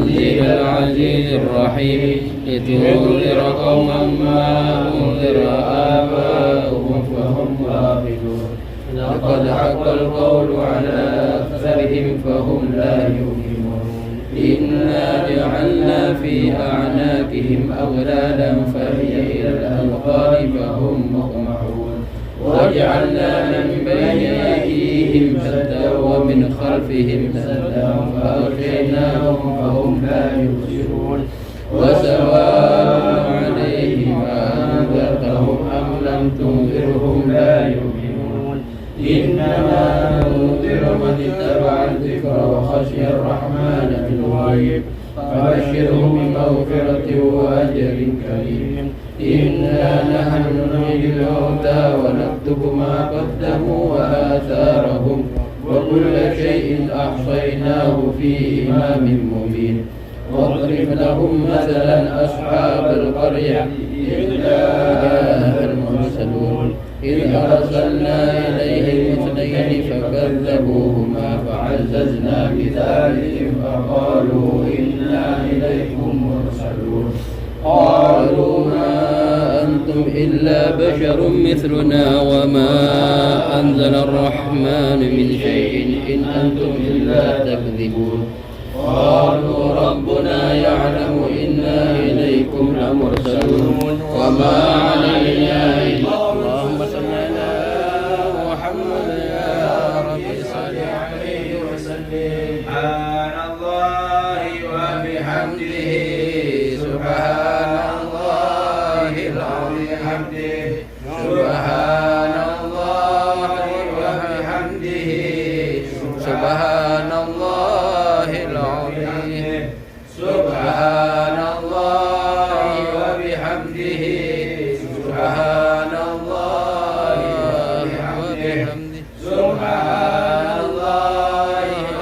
تنزيل العزيز الرحيم لتنذر قوما ما أنذر آباؤهم فهم غافلون لقد حق القول على أكثرهم فهم لا يؤمنون إنا جعلنا في أعناقهم أغلالا فهي إلى الأذقان فهم مقمحون وجعلنا من بين أيديهم سدا ومن خلفهم سدا فأغشيناهم فهم لا يبصرون وسواء عليهم أأنذرتهم أم لم تنذرهم لا يؤمنون إنما تنذر من اتبع الذكر وخشي الرحمن بالغيب فبشره بمغفرة وأجر كريم إنا نحن نحيي الموتى ونكتب ما قدموا وآثارهم وكل شيء أحصيناه في إمام مبين واضرب لهم مثلا أصحاب القرية إذ جاءها المرسلون إذ أرسلنا إليهم اثنين فكذبوهما فعززنا بثالث فقالوا إنا إليكم مرسلون قالوا ما أنتم إلا بشر مثلنا وما أنزل الرحمن من شيء إن أنتم إلا تكذبون قالوا ربنا يعلم إنا إليكم لمرسلون وما علينا إلا اللهم صل على محمد يا رب صل عليه وسلم سبحان الله وبحمده سبحان الله العظيم سبحان الله وبحمده سبحان الله العظيم سبحان الله وبحمده سبحان الله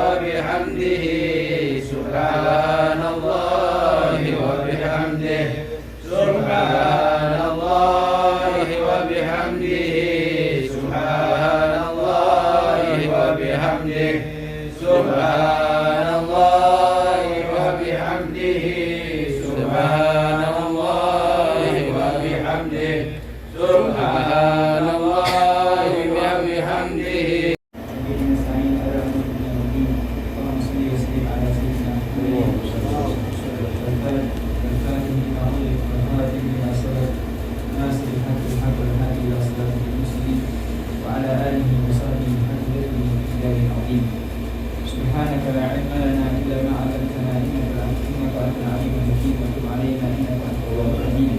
وبحمده سبحان الله وبحمده سبحان الله وبحمده سبحان الله وبحمده سبحان الله وبحمده سبحان الله وبحمده سبحان الله وبحمده سبحان الله وبحمده وعلى آله وصحبه حق سبحانك لا علم لنا إلا ما علمتنا إنك أنت العليم الحكيم وتب علينا إنك أنت التواب الرحيم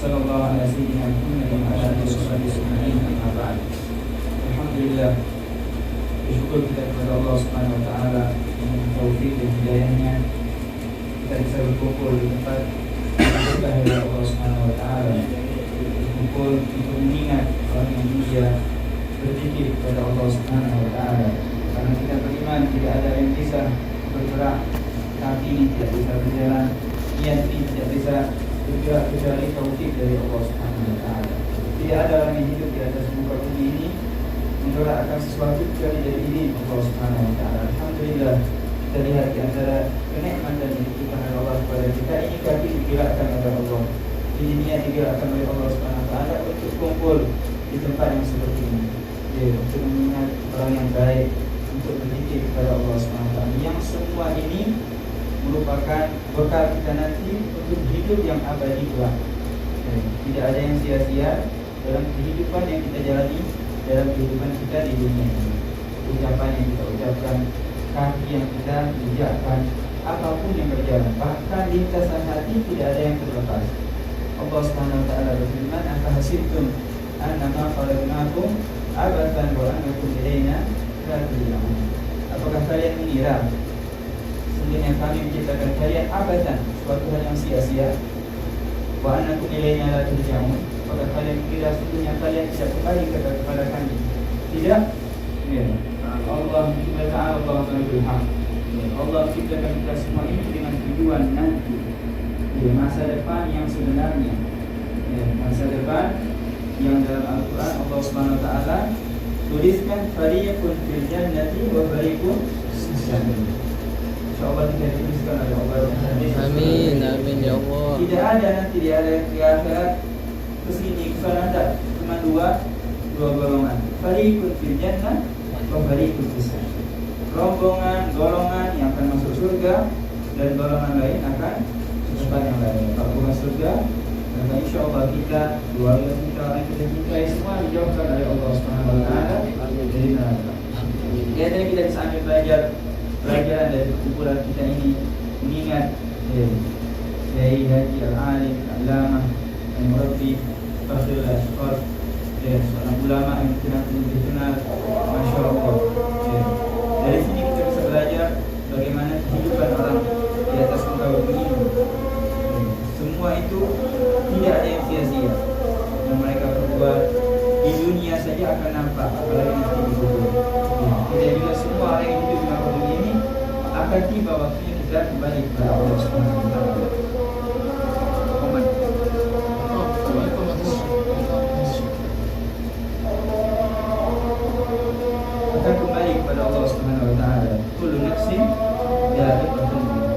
صلى الله على سيدنا محمد وعلى آله وصحبه أجمعين أما بعد الحمد لله bersyukur kita kepada Allah Subhanahu Wa Taala dengan taufik dan hidayahnya kita bisa berkumpul di tempat berkah dari Allah Subhanahu Wa Taala berkumpul untuk mengingat orang yang mulia berzikir kepada Allah Subhanahu Wa Taala. Karena kita beriman tidak ada yang bisa bergerak, kaki ini tidak bisa berjalan, niat ini tidak bisa bergerak kecuali taufik dari Allah Subhanahu Wa Taala. Tidak ada orang yang hidup di atas muka bumi ini mendoakan sesuatu kecuali dari ini Allah Subhanahu Wa Taala. Alhamdulillah kita lihat di antara kenikmatan yang diberikan oleh Allah kepada kita ini kaki digerakkan oleh Allah, ini niat digerakkan oleh Allah Subhanahu Wa Taala untuk kumpul di tempat yang seperti ini, untuk mengingat orang yang baik, untuk berzikir kepada Allah SWT, yang semua ini merupakan bekal kita nanti untuk hidup yang abadi kelak. Tidak ada yang sia-sia dalam kehidupan yang kita jalani, dalam kehidupan kita di dunia ini. Ucapan yang kita ucapkan, kaki yang kita injakkan, apapun yang berjalan, bahkan lintasan hati tidak ada yang terlepas. Allah SWT berfirman, "Afahasibtum annama khalaqnakum abathan wa annakum ilaina la turja'un." Apakah kalian mengira sesungguhnya kami menciptakan kalian abathan, suatu hal yang sia-sia, wa annakum ilaina la turja'un? Apakah kalian mengira sesungguhnya kalian tidak kembali kepada kami? Tidak. Ya. Allah Ta'ala berhak. Allah menciptakan kita semua ini dengan tujuan nanti, masa depan yang sebenarnya, masa depan yang dalam Al-Quran Allah Subhanahu Wa Taala tuliskan fariqun fil jannati wa fariqun fis sa'ir. insyaallah kita dituliskan oleh Allah. Amin, amin ya Allah. Tidak ada nanti di akhirat kesini kesanada cuma dua golongan. Fariqun fil jannah wa fariqun fis sa'ir. Rombongan golongan yang akan masuk surga dan golongan lain akan ke tempat yang lain. Kalau bukan surga, maka insyaallah kita, keluarga kita, orang kita cintai semua dijauhkan oleh Allah Subhanahu wa taala dari neraka. Jadi kita bisa ambil pelajaran dari kumpulan kita ini, mengingat Kiai Haji Al-Alim Al-Allamah Al-Murabbi Fakhrul Ashqar, seorang ulama yang dikenal Masya Allah. Dari sini kita bisa belajar bagaimana kehidupan orang di atas muka bumi ini. Semua itu tidak ada yang sia-sia yang mereka perbuat di dunia saja akan nampak, apalagi nanti di kubur. Kita juga semua orang yang hidup di muka bumi ini akan tiba waktunya kita kembali kepada Allah Subhanahu wa taala. Akan kembali kepada Allah Subhanahu wa taala. Kullu nafsin dha'iqatul maut.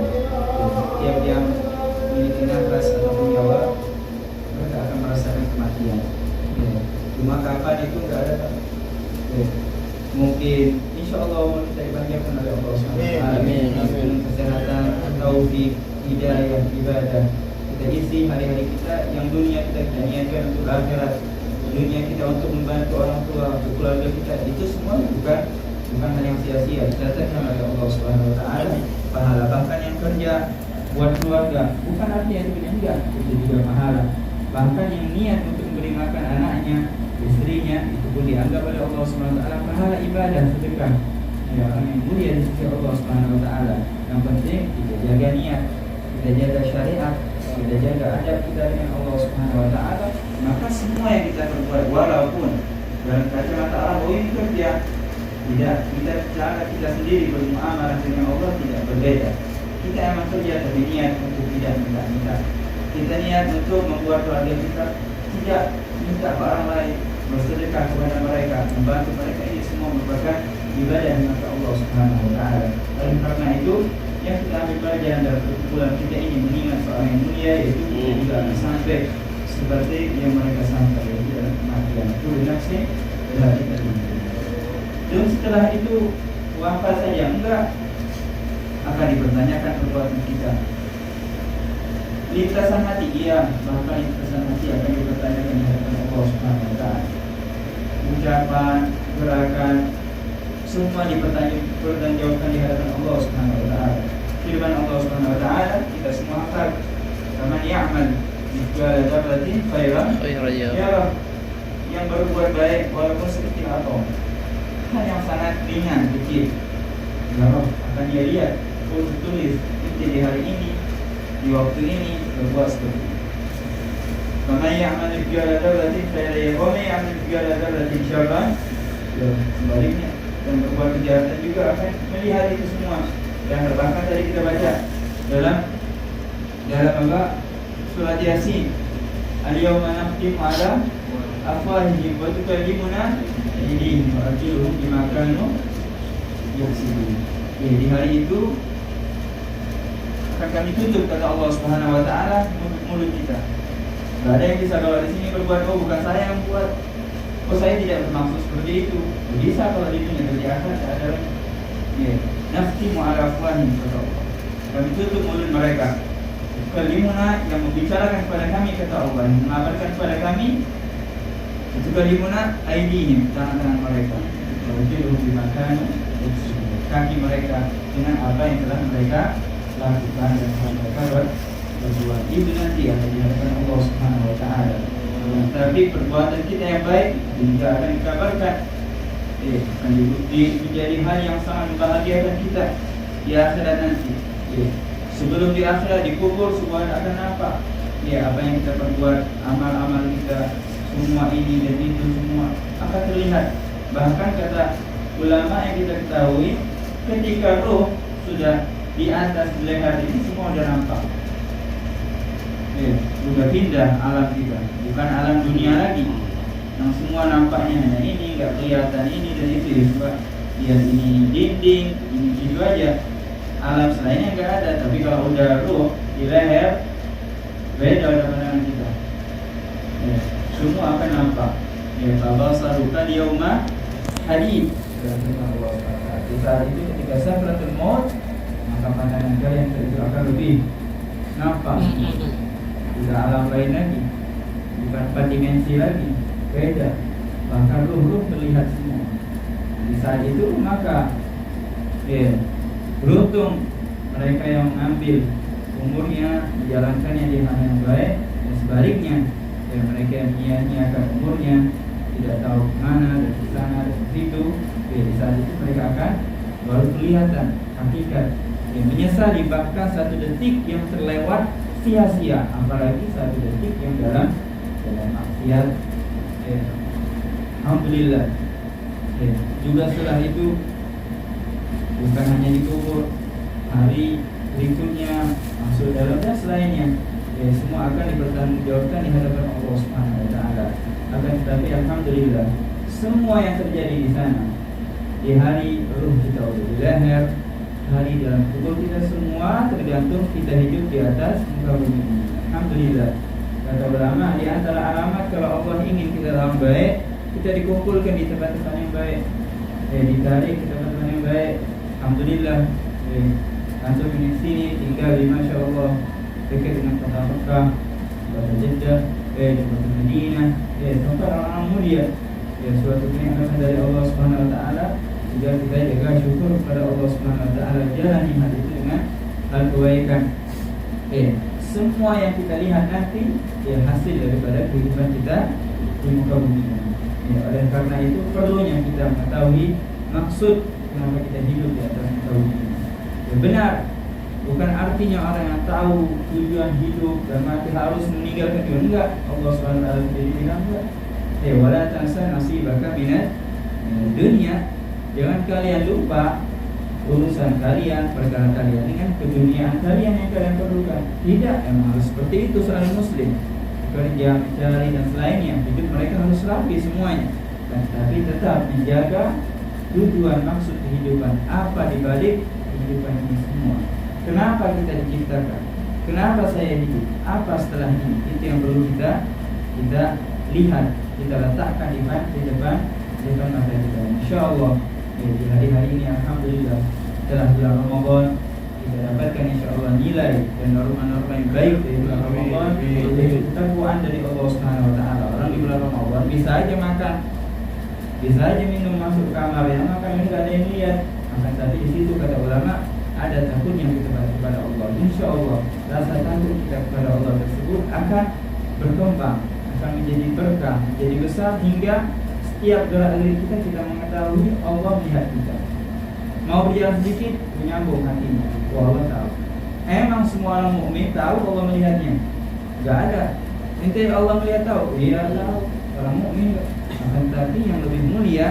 Tiap yang memiliki nafas atau nyawa mereka akan merasakan kematian. Cuma kapan itu enggak ada. Mungkin insyaallah kita dipanjangkan oleh Allah Subhanahu wa taala. Amin. Kesehatan, taufik, hidayah, ibadah. Kita isi hari-hari kita yang dunia kita niatkan untuk akhirat. Dunia kita untuk membantu orang tua, untuk keluarga kita, itu semua bukan hal yang sia-sia. Dicatatkan oleh Allah Subhanahu wa taala pahala. Bahkan yang kerja buat keluarga, bukan artinya itu enggak, itu juga pahala. Bahkan yang niat untuk memberi makan anaknya, istrinya, itu pun dianggap oleh Allah Subhanahu wa taala pahala ibadah sedekah. Ya, orang yang mulia di sisi Allah Subhanahu wa taala. Yang penting kita jaga niat, kita jaga syariat, kita jaga adab kita dengan Allah Subhanahu wa taala, maka semua yang kita perbuat walaupun dalam kacamata orang ini kerja, tidak cara kita sendiri bermuamalah dengan Allah tidak berbeda. Kita emang kerja tapi niat untuk tidak minta. Kita niat untuk membuat keluarga kita tidak minta ke orang lain, bersedekah kepada mereka, membantu mereka, ini semua merupakan ibadah di mata Allah Subhanahu wa taala. Dan karena itu yang kita ambil pelajaran dari perkumpulan kita ini mengingat seorang yang mulia, yaitu kita juga akan sampai seperti yang mereka sampai di dalam kematian. Itu nafsi dari kita. Dan setelah itu wafat saja enggak, akan dipertanyakan perbuatan kita. Lintasan hati iya, bahkan lintasan hati akan dipertanyakan di hadapan Allah Subhanahu wa taala. Ucapan, gerakan, semua dipertanggungjawabkan di hadapan Allah Subhanahu wa taala. Firman Allah Subhanahu wa taala kita semua hafal. Faman ya'mal mithqala dzarratin khairan yarah. Yang berbuat baik walaupun sekecil atom, hal yang sangat ringan, kecil, yarah, akan dia lihat, tulis di hari ini, di waktu ini berbuat seperti ini. Faman ya'mal mithqala dzarratin khairan yarah wa man ya'mal mithqala dzarratin syarran yarah. Sebaliknya, dan berbuat kejahatan juga akan melihat itu semua. Dan bahkan tadi kita baca dalam apa? Surat Yasin, al-yawma nakhtimu ala afwahihim wa tukallimuna aydihim wa arjuluhum bima kanu yaksibun. Di hari itu akan kami tutup, kata Allah Subhanahu wa taala, mulut kita. Tidak ada yang bisa kalau di sini berbuat, oh bukan saya yang buat, oh saya tidak bermaksud seperti itu. Bisa kalau di dunia, di akhirat ada naftimu ala afwahihim, kata Allah, kami tutup mulut mereka. Kalimuna, yang membicarakan kepada kami, kata Allah, yang mengabarkan kepada kami. Itu kalimuna aidihim, tangan-tangan mereka. Wajibul bimakan, kaki mereka dengan apa yang telah mereka lakukan dan mereka berbuat. Itu nanti akan dihadapan Allah Subhanahu wa taala. Tapi perbuatan kita yang baik juga akan dikabarkan, akan menjadi hal yang sangat membahagiakan kita di akhirat nanti. Sebelum di akhirat, di kubur, semua akan nampak apa yang kita perbuat, amal-amal kita, semua ini dan itu semua akan terlihat. Bahkan kata ulama yang kita ketahui, ketika roh sudah di atas leher ini, semua sudah nampak. Sudah pindah alam kita, bukan alam dunia lagi yang semua nampaknya hanya ini, nggak kelihatan ini dan itu. Lihat ini dinding, ini gitu aja. alam selainnya nggak ada. Tapi kalau udah ruh di leher, beda udah pandangan kita. Ya, semua akan nampak. Ya, fabasaruka yauma hadid. Di saat itu ketika sakratul maut, maka pandangan kalian itu akan lebih nampak. Tidak alam lain lagi, bukan 4 dimensi lagi, beda. Bahkan ruh terlihat semua. Di saat itu maka beruntung mereka yang mengambil umurnya menjalankannya di hal yang baik, dan sebaliknya mereka yang menyia-nyiakan umurnya tidak tahu kemana dan ke sana dan ke situ. Di saat itu mereka akan baru kelihatan hakikat. Menyesali bahkan 1 detik yang terlewat sia-sia, apalagi 1 detik yang dalam maksiat. Alhamdulillah. Juga setelah itu bukan hanya dikubur, hari berikutnya masuk dalamnya selainnya, semua akan dipertanggungjawabkan di hadapan Allah Subhanahu wa taala. Akan tetapi alhamdulillah, semua yang terjadi di sana, di hari ruh kita udah di leher, hari dalam tubuh kita, semua tergantung kita hidup di atas muka bumi ini. Alhamdulillah. Kata ulama, di antara alamat kalau Allah ingin kita dalam baik, kita dikumpulkan di tempat-tempat yang baik, ditarik ke tempat-tempat yang baik. Alhamdulillah, antum di sini tinggal di Masya Allah dekat dengan kota Mekah, kota Jeddah, di kota Madinah, tempat orang-orang mulia. Suatu kenikmatan dari Allah Subhanahu wa taala. Juga kita jaga syukur kepada Allah Subhanahu wa taala, jalani hal itu dengan hal kebaikan. Semua yang kita lihat nanti hasil daripada kehidupan kita di muka bumi ini. Oleh karena itu perlunya kita mengetahui maksud kenapa kita hidup di atas muka bumi ini. Benar, bukan artinya orang yang tahu tujuan hidup dan mati harus meninggalkan dunia. Enggak, Allah Subhanahu wa taala tidak bilang enggak. Wala tansa nasibaka minad dunia. Jangan kalian lupa urusan kalian, perkara kalian dengan keduniaan kalian yang kalian perlukan. Tidak, emang harus seperti itu seorang muslim. Kerja, mencari dan selainnya, hidup mereka harus rapi semuanya. Tapi tetap menjaga tujuan maksud kehidupan, apa dibalik kehidupan ini semua. Kenapa kita diciptakan? Kenapa saya hidup? Apa setelah ini? Itu yang perlu kita lihat, kita letakkan di depan mata kita. Insyaallah di hari-hari ini alhamdulillah setelah bulan Ramadan kita dapatkan insyaallah nilai dan norma-norma yang baik dari bulan Ramadan, yaitu ketakwaan dari Allah Subhanahu wa taala. Orang di bulan Ramadan bisa aja makan, bisa aja minum, masuk kamar yang makan ini enggak ada yang lihat. Akan tapi di situ kata ulama ada takutnya kita kepada Allah. Insyaallah rasa takut kita kepada Allah tersebut akan berkembang, akan menjadi berkah, menjadi besar hingga setiap gerak-gerik kita mengetahui Allah melihat kita. Mau berjalan sedikit menyambung hatinya, Allah tahu. Emang semua orang mukmin tahu Allah melihatnya? Enggak ada. Ente Allah melihat tahu? Iya tahu. Orang mukmin. Akan tapi yang lebih mulia,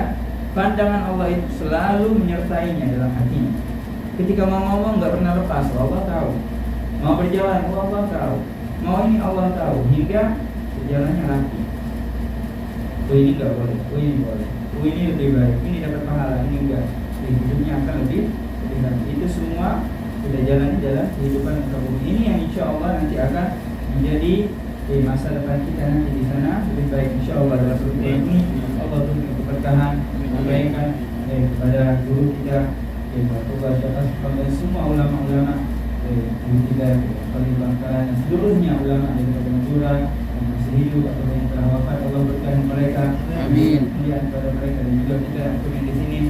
pandangan Allah itu selalu menyertainya dalam hatinya. Ketika mau ngomong enggak pernah lepas, Allah tahu. Mau berjalan, Allah tahu. Mau ini Allah tahu, hingga berjalannya rapi. Ini enggak boleh, ini boleh, ini lebih baik, ini dapat pahala, ini enggak. Hidupnya akan lebih baik. Itu semua kita jalani dalam kehidupan muka bumi ini yang insya Allah nanti akan menjadi masa depan kita nanti di sana lebih baik insya Allah. Dalam pertemuan ini Allah berikan keberkahan, kebaikan kepada guru kita, kepada Syekh dan semua ulama-ulama guru kita, Khalil Bangkalan dan seluruhnya ulama dari Madura yang masih hidup atau yang telah wafat. Allah berkahi mereka, amin. Kemudian kepada mereka dan juga kita yang di sini,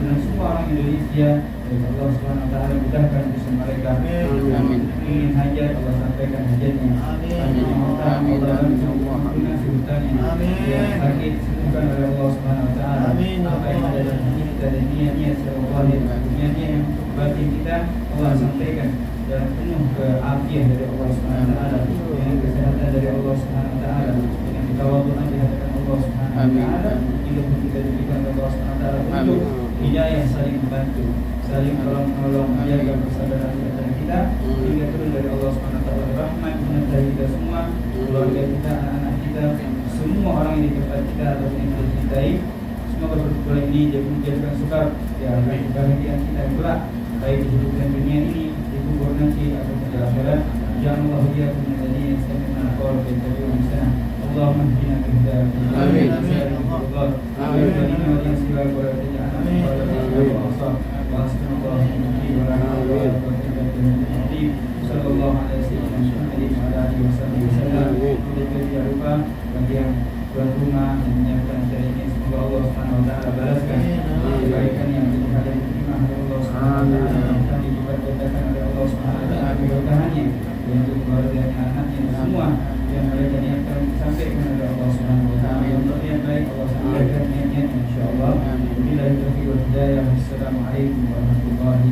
dan semua orang Indonesia, Allah Subhanahu wa taala mudahkan urusan mereka. Amin. Ingin hajat Allah sampaikan hajatnya. Amin. Allah mengampuni hutangnya. Yang sakit sembuhkan oleh Allah Subhanahu wa taala. Amin. Apa yang ada dalam hati kita dan niat-niat secara niat-niat yang batin kita Allah sampaikan dan penuh keafian dari Allah Subhanahu wa taala, dengan kesehatan dari Allah Subhanahu wa taala, dengan ketawaduan di hadapan Allah Subhanahu wa taala, hingga kita diberikan oleh Allah Subhanahu wa taala untuk hidayah, saling membantu, saling tolong-menolong, menjaga persaudaraan di antara kita, hingga turun dari Allah Subhanahu wa taala rahmat menyertai kita semua, keluarga kita, anak-anak kita, semua orang yang di tempat kita atau yang kita cintai. Semoga perkumpulan ini menjadikan sebab kebahagiaan kita kelak baik di hidup dan dunia ini, di kubur nanti atau di akhirat. Ja'alna Allah iyyakum min alladziina yastami'una al-qawla fayattabi'una ahsanah. Allahumma ihdina fi hidayati. Amin. Allah. Amin. Wa la siwak wa la taj'alna min qalbi wa asar. Wa asma'a wa la hawla wa la quwwata illa billah. Sallallahu alaihi wasallam wa ala alihi wasallam. Jangan lupa bagi yang tuan rumah dan menyiapkan acara ini, semoga Allah Subhanahu wa taala balaskan kebaikan yang telah diterima oleh Allah Subhanahu wa taala dan dilipat gandakan oleh Allah Subhanahu wa taala keberkahannya untuk keluarganya, anaknya, semua yang mereka niatkan sampaikan oleh Allah Subhanahu wa taala. Yang berniat baik Allah sampaikan niatnya insyaallah. Wabillahi taufiq wal hidayah. Wassalamualaikum warahmatullahi